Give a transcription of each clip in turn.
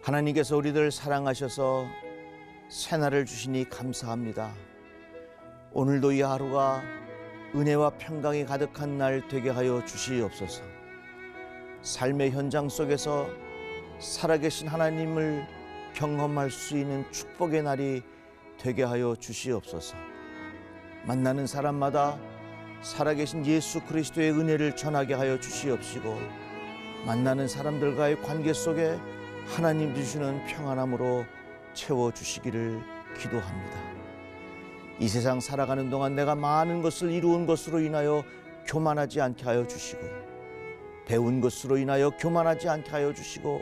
하나님께서 우리들 사랑하셔서 새날을 주시니 감사합니다. 오늘도 이 하루가 은혜와 평강이 가득한 날 되게 하여 주시옵소서. 삶의 현장 속에서 살아계신 하나님을 경험할 수 있는 축복의 날이 되게 하여 주시옵소서. 만나는 사람마다 살아계신 예수 그리스도의 은혜를 전하게 하여 주시옵시고, 만나는 사람들과의 관계 속에 하나님 주시는 평안함으로 채워주시기를 기도합니다. 이 세상 살아가는 동안 내가 많은 것을 이루은 것으로 인하여 교만하지 않게 하여 주시고, 배운 것으로 인하여 교만하지 않게 하여 주시고,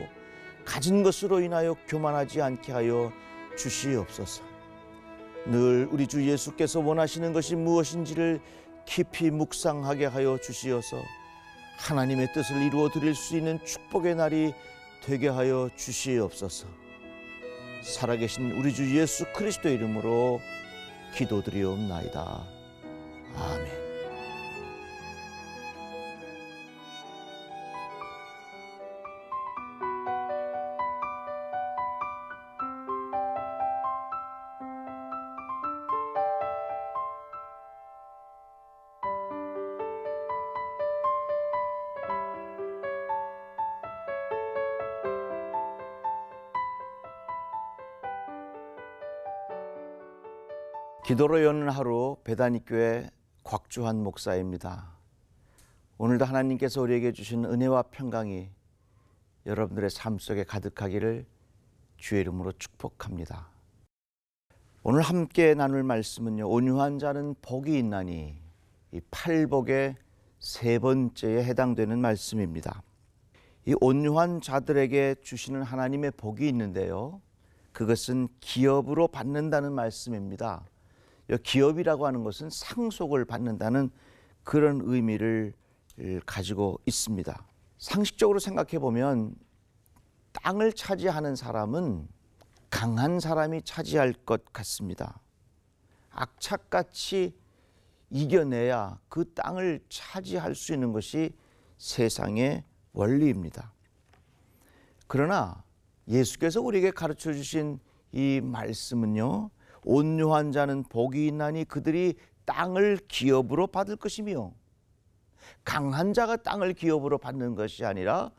가진 것으로 인하여 교만하지 않게 하여 주시옵소서. 늘 우리 주 예수께서 원하시는 것이 무엇인지를 깊이 묵상하게 하여 주시어서 하나님의 뜻을 이루어 드릴 수 있는 축복의 날이 되게 하여 주시옵소서. 살아계신 우리 주 예수 그리스도의 이름으로 기도드리옵나이다. 아멘. 기도로 여는 하루, 배단위교회 곽주환 목사입니다. 오늘도 하나님께서 우리에게 주신 은혜와 평강이 여러분들의 삶 속에 가득하기를 주의 이름으로 축복합니다. 오늘 함께 나눌 말씀은요, 온유한 자는 복이 있나니, 이 팔복의 세 번째에 해당되는 말씀입니다. 이 온유한 자들에게 주시는 하나님의 복이 있는데요, 그것은 기업으로 받는다는 말씀입니다. 기업이라고 하는 것은 상속을 받는다는 그런 의미를 가지고 있습니다. 상식적으로 생각해 보면 땅을 차지하는 사람은 강한 사람이 차지할 것 같습니다. 악착같이 이겨내야 그 땅을 차지할 수 있는 것이 세상의 원리입니다. 그러나 예수께서 우리에게 가르쳐 주신 이 말씀은요, 온유한 자는 복이 있나니 그들이 땅을 기업으로 받을 것이며, 강한 자가 땅을 기업으로 받는 것이 아니라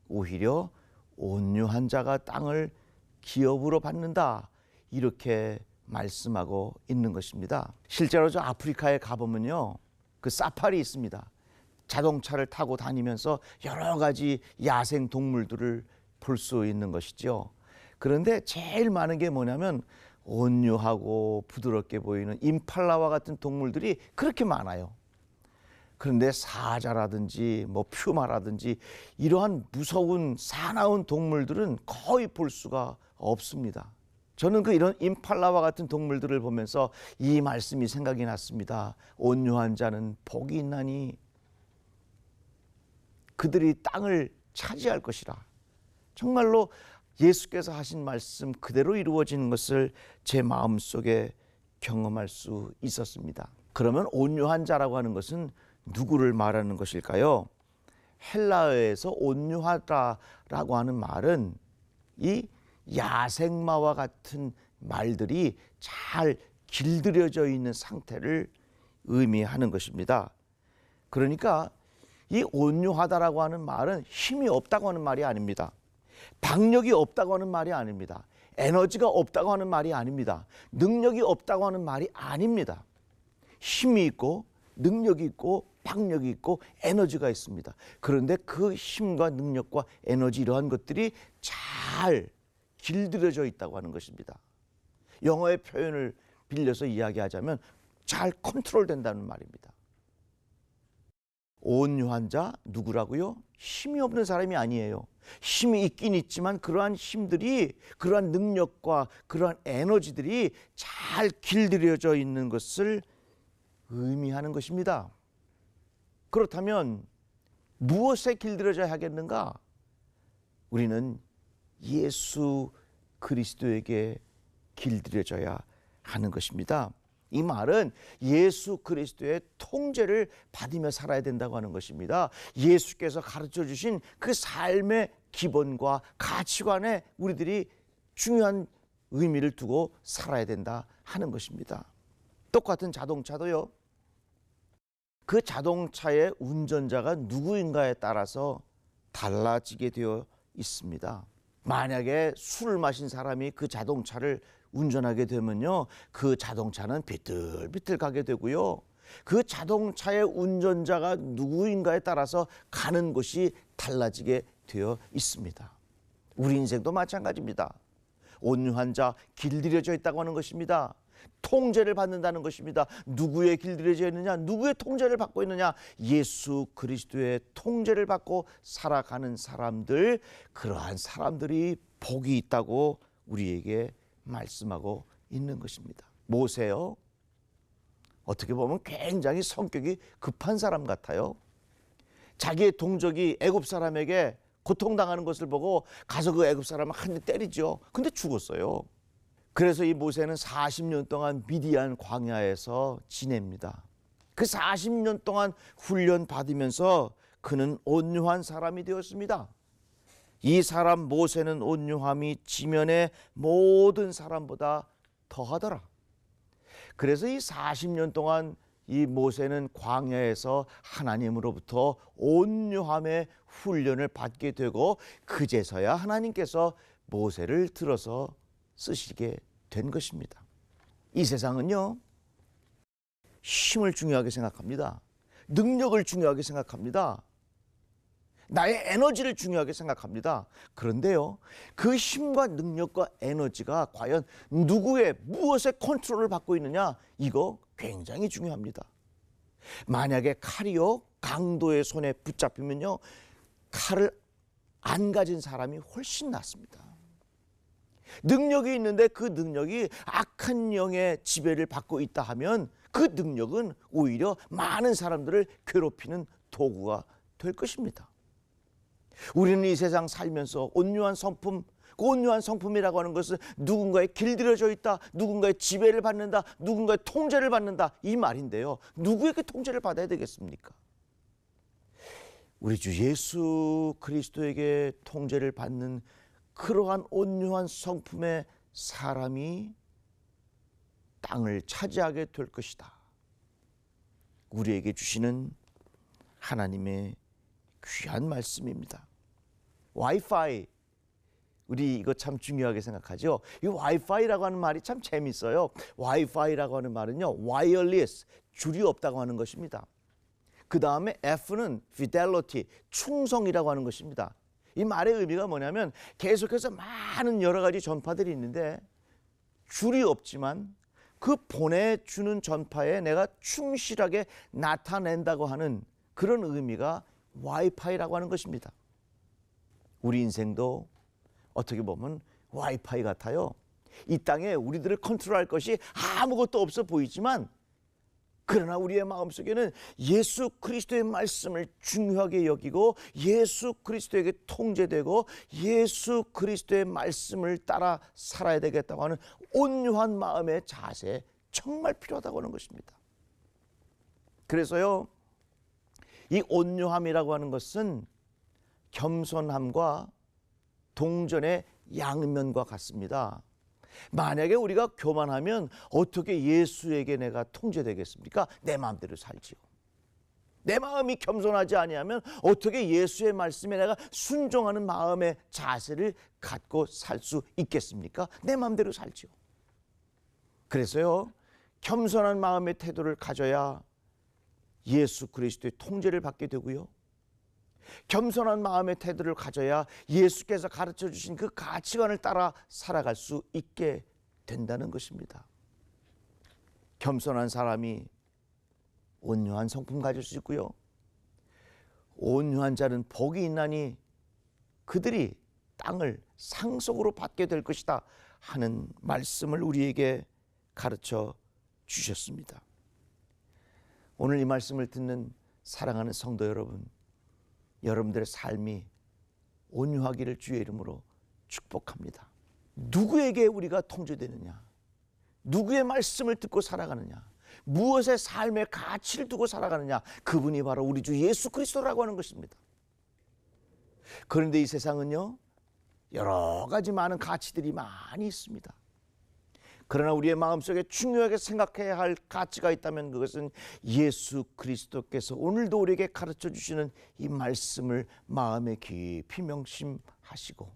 오히려 온유한 자가 땅을 기업으로 받는다, 이렇게 말씀하고 있는 것입니다. 실제로 저 아프리카에 가보면요, 그 사파리 있습니다. 자동차를 타고 다니면서 여러 가지 야생 동물들을 볼 수 있는 것이죠. 그런데 제일 많은 게 뭐냐면 온유하고 부드럽게 보이는 임팔라와 같은 동물들이 그렇게 많아요. 그런데 사자라든지 퓨마라든지 이러한 무서운 사나운 동물들은 거의 볼 수가 없습니다. 저는 이런 임팔라와 같은 동물들을 보면서 이 말씀이 생각이 났습니다. 온유한 자는 복이 있나니 그들이 땅을 차지할 것이라. 정말로 예수께서 하신 말씀 그대로 이루어지는 것을 제 마음속에 경험할 수 있었습니다. 그러면 온유한 자라고 하는 것은 누구를 말하는 것일까요? 헬라어에서 온유하다라고 하는 말은 이 야생마와 같은 말들이 잘 길들여져 있는 상태를 의미하는 것입니다. 그러니까 이 온유하다라고 하는 말은 힘이 없다고 하는 말이 아닙니다. 박력이 없다고 하는 말이 아닙니다. 에너지가 없다고 하는 말이 아닙니다. 능력이 없다고 하는 말이 아닙니다. 힘이 있고 능력이 있고 박력이 있고 에너지가 있습니다. 그런데 그 힘과 능력과 에너지, 이러한 것들이 잘 길들여져 있다고 하는 것입니다. 영어의 표현을 빌려서 이야기하자면 잘 컨트롤된다는 말입니다. 온유한 자 누구라고요? 힘이 없는 사람이 아니에요. 힘이 있긴 있지만 그러한 힘들이, 그러한 능력과 그러한 에너지들이 잘 길들여져 있는 것을 의미하는 것입니다. 그렇다면 무엇에 길들여져야 하겠는가? 우리는 예수 그리스도에게 길들여져야 하는 것입니다. 이 말은 예수 그리스도의 통제를 받으며 살아야 된다고 하는 것입니다. 예수께서 가르쳐 주신 그 삶의 기본과 가치관에 우리들이 중요한 의미를 두고 살아야 된다 하는 것입니다. 똑같은 자동차도요, 그 자동차의 운전자가 누구인가에 따라서 달라지게 되어 있습니다. 만약에 술을 마신 사람이 그 자동차를 운전하게 되면요, 그 자동차는 비틀비틀 가게 되고요, 그 자동차의 운전자가 누구인가에 따라서 가는 곳이 달라지게 되어 있습니다. 우리 인생도 마찬가지입니다. 온유한 자, 길들여져 있다고 하는 것입니다. 통제를 받는다는 것입니다. 누구의 길들여져 있느냐, 누구의 통제를 받고 있느냐, 예수 그리스도의 통제를 받고 살아가는 사람들, 그러한 사람들이 복이 있다고 우리에게 말씀하고 있는 것입니다. 모세요, 어떻게 보면 굉장히 성격이 급한 사람 같아요. 자기의 동족이 애굽 사람에게 고통당하는 것을 보고 가서 그 애굽 사람을 한 대 때리죠. 근데 죽었어요. 그래서 이 모세는 40년 동안 미디안 광야에서 지냅니다. 그 40년 동안 훈련 받으면서 그는 온유한 사람이 되었습니다. 이 사람 모세는 온유함이 지면의 모든 사람보다 더하더라. 그래서 이 40년 동안 이 모세는 광야에서 하나님으로부터 온유함의 훈련을 받게 되고, 그제서야 하나님께서 모세를 들어서 쓰시게 된 것입니다. 이 세상은요, 힘을 중요하게 생각합니다. 능력을 중요하게 생각합니다. 나의 에너지를 중요하게 생각합니다. 그런데요, 그 힘과 능력과 에너지가 과연 누구의 무엇의 컨트롤을 받고 있느냐, 이거 굉장히 중요합니다. 만약에 칼이요, 강도의 손에 붙잡히면요, 칼을 안 가진 사람이 훨씬 낫습니다. 능력이 있는데 그 능력이 악한 영의 지배를 받고 있다 하면 그 능력은 오히려 많은 사람들을 괴롭히는 도구가 될 것입니다. 우리는 이 세상 살면서 온유한 성품, 그 온유한 성품이라고 하는 것은 누군가에 길들여져 있다, 누군가의 지배를 받는다, 누군가의 통제를 받는다, 이 말인데요, 누구에게 통제를 받아야 되겠습니까? 우리 주 예수 그리스도에게 통제를 받는 그러한 온유한 성품의 사람이 땅을 차지하게 될 것이다. 우리에게 주시는 하나님의 귀한 말씀입니다. 와이파이, 우리 이거 참 중요하게 생각하죠. 이 와이파이라고 하는 말이 참 재밌어요. 와이파이라고 하는 말은요, 와이어리스, 줄이 없다고 하는 것입니다. 그 다음에 F는 fidelity, 충성이라고 하는 것입니다. 이 말의 의미가 뭐냐면 계속해서 많은 여러 가지 전파들이 있는데 줄이 없지만 그 보내주는 전파에 내가 충실하게 나타낸다고 하는 그런 의미가 와이파이라고 하는 것입니다. 우리 인생도 어떻게 보면 와이파이 같아요. 이 땅에 우리들을 컨트롤할 것이 아무것도 없어 보이지만, 그러나 우리의 마음속에는 예수 그리스도의 말씀을 중요하게 여기고 예수 그리스도에게 통제되고 예수 그리스도의 말씀을 따라 살아야 되겠다고 하는 온유한 마음의 자세, 정말 필요하다고 하는 것입니다. 그래서요, 이 온유함이라고 하는 것은 겸손함과 동전의 양면과 같습니다. 만약에 우리가 교만하면 어떻게 예수에게 내가 통제되겠습니까? 내 마음대로 살지요. 내 마음이 겸손하지 아니하면 어떻게 예수의 말씀에 내가 순종하는 마음의 자세를 갖고 살 수 있겠습니까? 내 마음대로 살지요. 그래서요, 겸손한 마음의 태도를 가져야 예수 그리스도의 통제를 받게 되고요, 겸손한 마음의 태도를 가져야 예수께서 가르쳐 주신 그 가치관을 따라 살아갈 수 있게 된다는 것입니다. 겸손한 사람이 온유한 성품 가질 수 있고요, 온유한 자는 복이 있나니 그들이 땅을 상속으로 받게 될 것이다 하는 말씀을 우리에게 가르쳐 주셨습니다. 오늘 이 말씀을 듣는 사랑하는 성도 여러분, 여러분들의 삶이 온유하기를 주의 이름으로 축복합니다. 누구에게 우리가 통제되느냐, 누구의 말씀을 듣고 살아가느냐, 무엇의 삶의 가치를 두고 살아가느냐, 그분이 바로 우리 주 예수 그리스도라고 하는 것입니다. 그런데 이 세상은요, 여러 가지 많은 가치들이 많이 있습니다. 그러나 우리의 마음속에 중요하게 생각해야 할 가치가 있다면 그것은 예수 그리스도께서 오늘도 우리에게 가르쳐 주시는 이 말씀을 마음에 깊이 명심하시고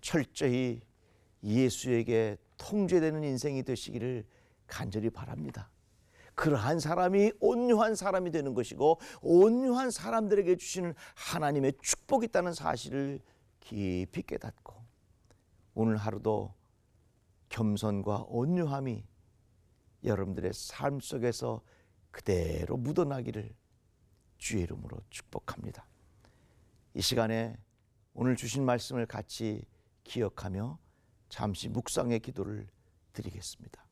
철저히 예수에게 통제되는 인생이 되시기를 간절히 바랍니다. 그러한 사람이 온유한 사람이 되는 것이고 온유한 사람들에게 주시는 하나님의 축복이 있다는 사실을 깊이 깨닫고 오늘 하루도 겸손과 온유함이 여러분들의 삶 속에서 그대로 묻어나기를 주의 이름으로 축복합니다. 이 시간에 오늘 주신 말씀을 같이 기억하며 잠시 묵상의 기도를 드리겠습니다.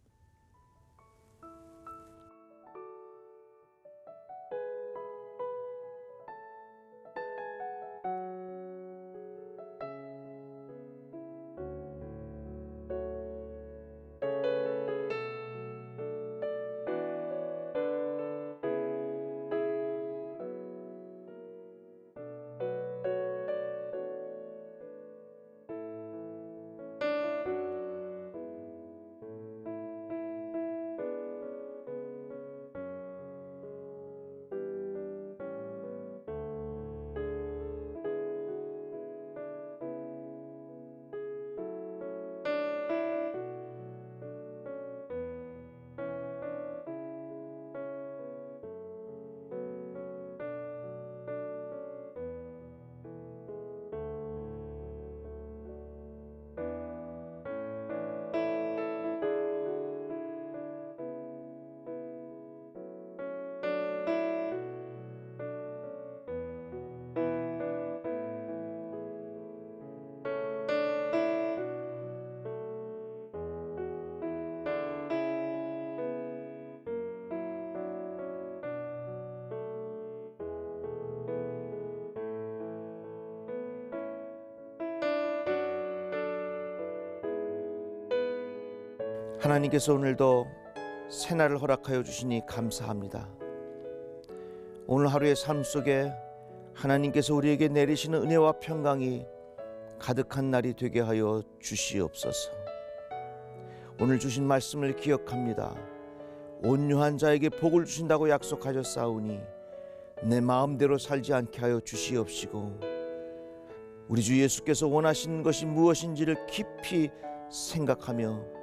하나님께서 오늘도 새날을 허락하여 주시니 감사합니다. 오늘 하루의 삶 속에 하나님께서 우리에게 내리시는 은혜와 평강이 가득한 날이 되게 하여 주시옵소서. 오늘 주신 말씀을 기억합니다. 온유한 자에게 복을 주신다고 약속하셨사오니 내 마음대로 살지 않게 하여 주시옵시고 우리 주 예수께서 원하시는 것이 무엇인지를 깊이 생각하며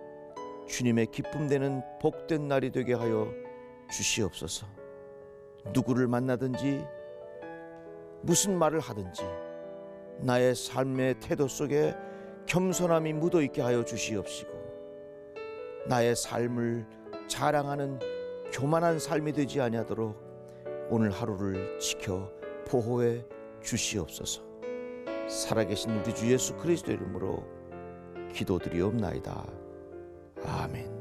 주님의 기쁨 되는 복된 날이 되게 하여 주시옵소서. 누구를 만나든지 무슨 말을 하든지 나의 삶의 태도 속에 겸손함이 묻어있게 하여 주시옵시고 나의 삶을 자랑하는 교만한 삶이 되지 아니하도록 오늘 하루를 지켜 보호해 주시옵소서. 살아계신 우리 주 예수 그리스도 이름으로 기도드리옵나이다. 아멘.